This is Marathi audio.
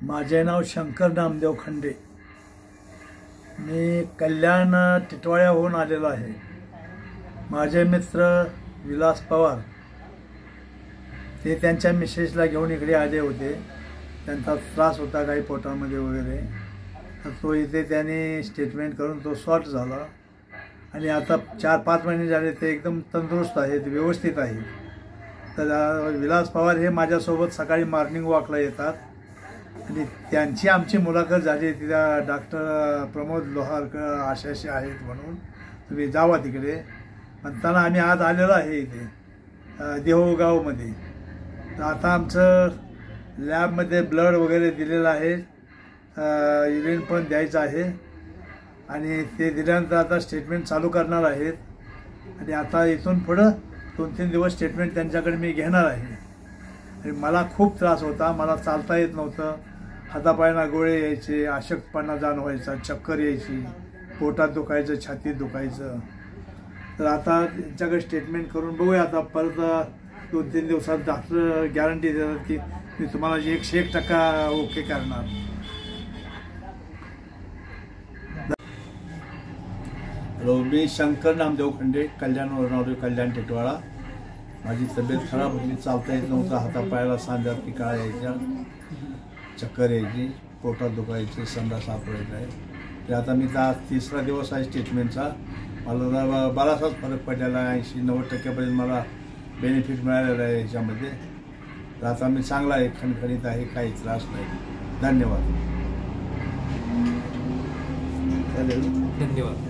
माझे नाव शंकर नामदेव खंडे। मी कल्याण टिटवाळ्याहून आलेलो आहे। माझे मित्र विलास पवार ते त्यांच्या मिसेसला घेऊन इकडे आले होते। त्यांचा त्रास होता काही पोटामध्ये वगैरे, तर तो इथे त्यांनी स्टेटमेंट करून तो सॉर्ट झाला आणि आता 4-5 महिने झाले ते एकदम तंदुरुस्त आहेत, व्यवस्थित आहेत। तर विलास पवार हे माझ्यासोबत सकाळी मॉर्निंग वॉकला येतात आणि त्यांची आमची मुलाखत झाली। तिला डॉक्टर प्रमोद लोहारकर आशाशी आहेत म्हणून तुम्ही जावा तिकडे म्हणताना आम्ही आज आलेलो आहे इथे देहूगावमध्ये। तर आता आमचं लॅबमध्ये ब्लड वगैरे दिलेलं आहे, युरिन पण द्यायचं आहे आणि ते दिल्यानंतर आता स्टेटमेंट चालू करणार आहेत आणि आता इथून पुढं 2-3 दिवस स्टेटमेंट त्यांच्याकडे मी घेणार आहे। आणि मला खूप त्रास होता, मला चालता येत नव्हतं, हातापायांना गोळे यायचे, अशक्तपणा जाणवायचा, चक्कर यायची, पोटात दुखायचं, छातीत दुखायचं। तर आता त्यांच्याकडे स्टेटमेंट करून बघूया। आता परत 2-3 दिवसात डॉक्टर गॅरंटी देतात की मी तुम्हाला 100% ओके करणार। हॅलो, मी शंकर नामदेव खंडे, कल्याणवरून आलो, कल्याण टिटवाळा। माझी तब्येत खराब होती, चालता येत नव्हतं, हातापायाला सांध्यात पिकाळा यायच्या, चक्कर यायची, पोटात दुखायचे, संडास सापडायचा आहे। ते आता मी 3रा दिवस आहे स्टेटमेंटचा। मला बराचसाच फरक पडलेला आहे, 80-90% मला बेनिफिट मिळालेला आहे याच्यामध्ये। तर आता मी चांगला आहे, खणखणीत आहे, काही त्रास नाही। धन्यवाद। धन्यवाद।